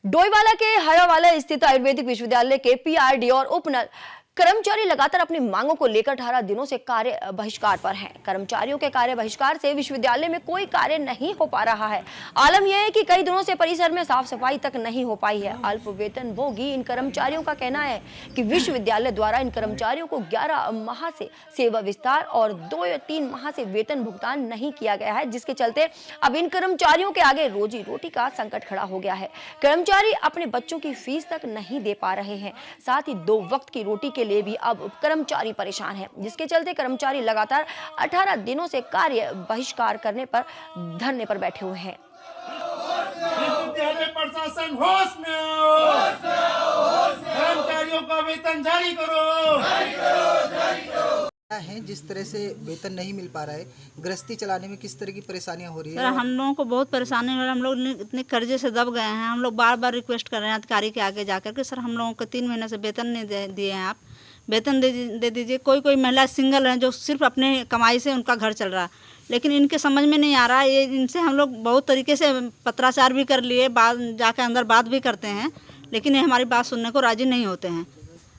डोईवाला के हरावाला स्थित आयुर्वेदिक विश्वविद्यालय के पीआरडी और उपनल कर्मचारी लगातार अपनी मांगों को लेकर 18 दिनों से कार्य बहिष्कार पर हैं। कर्मचारियों के कार्य बहिष्कार से विश्वविद्यालय में कोई कार्य नहीं हो पा रहा है। आलम यह है कि कई दिनों से परिसर में साफ सफाई तक नहीं हो पाई है। अल्प वेतन भोगी इन कर्मचारियों का कहना है कि विश्वविद्यालय द्वारा इन कर्मचारियों को 11 माह से सेवा विस्तार और 2 या 3 माह से वेतन भुगतान नहीं किया गया है, जिसके चलते अब इन कर्मचारियों के आगे रोजी रोटी का संकट खड़ा हो गया है। कर्मचारी अपने बच्चों की फीस तक नहीं दे पा रहे हैं, साथ ही 2 वक्त की रोटी के लिए भी अब कर्मचारी परेशान हैं, जिसके चलते कर्मचारी लगातार 18 दिनों से कार्य बहिष्कार करने पर धरने पर बैठे हुए हैं। विश्वविद्यालय प्रशासन होश में आओ, कर्मचारियों का वेतन जारी करो। है जिस तरह से वेतन नहीं मिल पा रहा है, गृहस्थी चलाने में किस तरह की परेशानियां हो रही है? सर, हम लोगों को बहुत परेशानी हो रही है। हम लोग इतने कर्जे से दब गए हैं। हम लोग बार बार रिक्वेस्ट कर रहे हैं अधिकारी के आगे जाकर के, सर हम लोगों को 3 महीने से वेतन नहीं दिए हैं, आप वेतन दे दीजिए। कोई महिला सिंगल है जो सिर्फ अपने कमाई से उनका घर चल रहा है, लेकिन इनके समझ में नहीं आ रहा है। ये इनसे हम लोग बहुत तरीके से पत्राचार भी कर लिए, जाके अंदर बात भी करते हैं, लेकिन ये हमारी बात सुनने को राजी नहीं होते हैं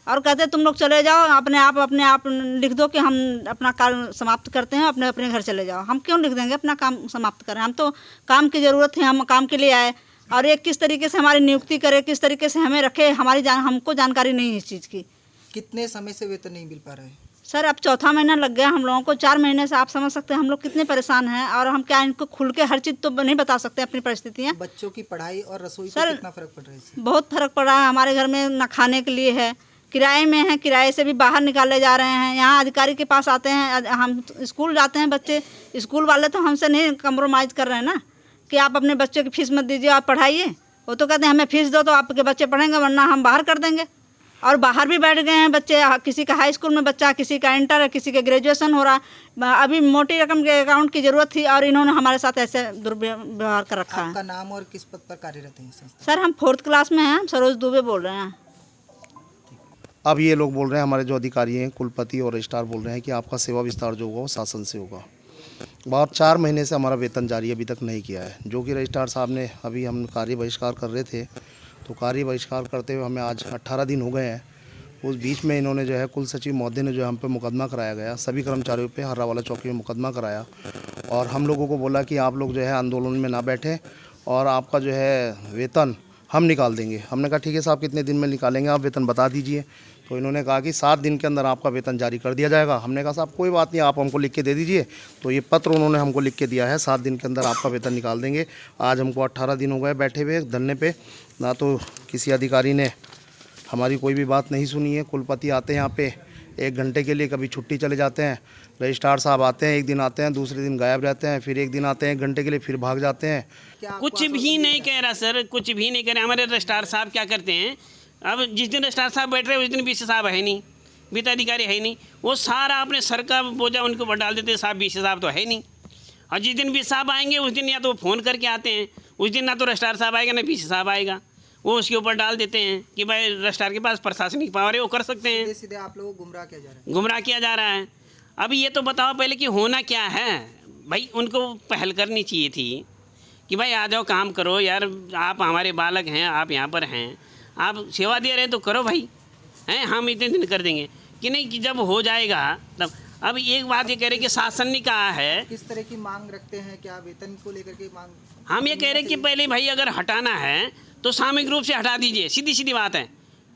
और कहते हैं तुम लोग चले जाओ, अपने आप लिख दो कि हम अपना काम समाप्त करते हैं, अपने घर चले जाओ। हम क्यों लिख देंगे अपना काम समाप्त करें? हम तो काम की ज़रूरत है, हम काम के लिए आए, और ये किस तरीके से हमारी नियुक्ति करे, किस तरीके से हमें रखे, हमको जानकारी नहीं है इस चीज़ की। कितने समय से वेतन नहीं मिल पा रहा है? सर अब 4था महीना लग गया हम लोगों को। 4 महीने से आप समझ सकते हैं हम लोग कितने परेशान हैं, और हम क्या इनको खुल के हर चीज़ तो नहीं बता सकते अपनी परिस्थितियाँ। बच्चों की पढ़ाई और रसोई सर, पर कितना फर्क पड़ रहा है इससे? बहुत फर्क पड़ा है। हमारे घर में न खाने के लिए है, किराए में है, किराए से भी बाहर निकाले जा रहे हैं। यहाँ अधिकारी के पास आते हैं, हम स्कूल जाते हैं, बच्चे स्कूल वाले तो हमसे नहीं कम्प्रोमाइज़ कर रहे हैं ना कि आप अपने बच्चे की फीस मत दीजिए, आप पढ़ाइए। वो तो कहते हैं हमें फीस दो तो आपके बच्चे पढ़ेंगे, वरना हम बाहर कर देंगे। और बाहर भी बैठ गए हैं बच्चे, किसी का हाई स्कूल में बच्चा, किसी का इंटर है, किसी का ग्रेजुएशन हो रहा है। अभी मोटी रकम के अकाउंट की ज़रूरत थी और इन्होंने हमारे साथ ऐसे दुर्व्यवहार कर रखा है। आपका नाम और किस पद पर कार्यरत है संस्था? सर हम 4th क्लास में हैं, हम सरोज दुबे बोल रहे हैं। अब ये लोग बोल रहे हैं, हमारे जो अधिकारी हैं, कुलपति और रजिस्ट्रार बोल रहे हैं कि आपका सेवा विस्तार जो होगा वो शासन से होगा। और 4 महीने से हमारा वेतन जारी अभी तक नहीं किया है, जो कि रजिस्ट्रार साहब ने अभी हम कार्य बहिष्कार कर रहे थे, तो कार्य बहिष्कार करते हुए हमें आज 18 दिन हो गए हैं। उस बीच में इन्होंने जो है कुल सचिव महोदय ने जो हम पे मुकदमा कराया गया, सभी कर्मचारियों पे हर्रावाला चौकी में मुकदमा कराया, और हम लोगों को बोला कि आप लोग जो है आंदोलन में ना बैठें और आपका जो है वेतन हम निकाल देंगे। हमने कहा ठीक है साहब, कितने दिन में निकालेंगे, आप वेतन बता दीजिए। तो इन्होंने कहा कि 7 दिन के अंदर आपका वेतन जारी कर दिया जाएगा। हमने कहा साहब कोई बात नहीं, आप हमको लिख के दे दीजिए। तो ये पत्र उन्होंने हमको लिख के दिया है, 7 दिन के अंदर आपका वेतन निकाल देंगे। आज हमको 18 दिन हो गए बैठे हुए धरने पे, ना तो किसी अधिकारी ने हमारी कोई भी बात नहीं सुनी है। कुलपति आते हैं यहाँ पे 1 घंटे के लिए, कभी छुट्टी चले जाते हैं। रजिस्ट्रार साहब आते हैं, एक दिन आते हैं, दूसरे दिन गायब रहते हैं, फिर एक दिन आते हैं 1 घंटे के लिए, फिर भाग जाते हैं। कुछ भी नहीं कह रहा सर, कुछ भी नहीं कह रहे। हमारे रजिस्ट्रार साहब क्या करते हैं, अब जिस दिन रजिस्ट्रार साहब बैठ रहे हैं उस दिन बीसी साहब है नहीं, वित्त अधिकारी है नहीं, वो सारा अपने सर का बोझा उनके ऊपर डाल देते हैं। साहब बीसी साहब तो है नहीं, और जिस दिन बीसी साहब आएंगे उस दिन या तो फ़ोन करके आते हैं, उस दिन ना तो रजिस्ट्रार साहब आएगा ना बीसी साहब आएगा। वो उसके ऊपर डाल देते हैं कि भाई रजिस्ट्रार के पास प्रशासनिक पावर है, वो कर सकते हैं। सीधे आप लोगों को गुमराह किया जा रहा है। गुमराह किया जा रहा है। अब ये तो बताओ पहले कि होना क्या है भाई। उनको पहल करनी चाहिए थी कि भाई आ जाओ, काम करो यार, आप हमारे बालक हैं, आप यहाँ पर हैं, आप सेवा दे रहे हैं तो करो भाई, हैं हम इतने दिन कर देंगे कि नहीं, कि जब हो जाएगा तब। अब एक बात ये कह रहे कि शासन ने कहा है, किस तरह की मांग रखते हैं, क्या वेतन को लेकर के मांग? हम ये कह रहे कि पहले भाई अगर हटाना है तो सामूहिक रूप से हटा दीजिए, सीधी सीधी बात है।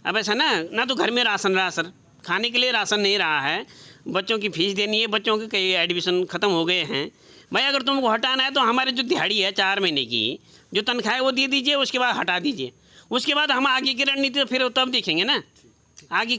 अब ऐसा ना तो घर में राशन रहा सर, खाने के लिए राशन नहीं रहा है, बच्चों की फीस देनी है, बच्चों के कई एडमिशन ख़त्म हो गए हैं। भाई अगर तुमको हटाना है तो हमारे जो दिहाड़ी है 4 महीने की जो तनख्वाह है वो दे दीजिए, उसके बाद हटा दीजिए। उसके बाद हम आगे की रणनीति फिर तब देखेंगे ना, आगे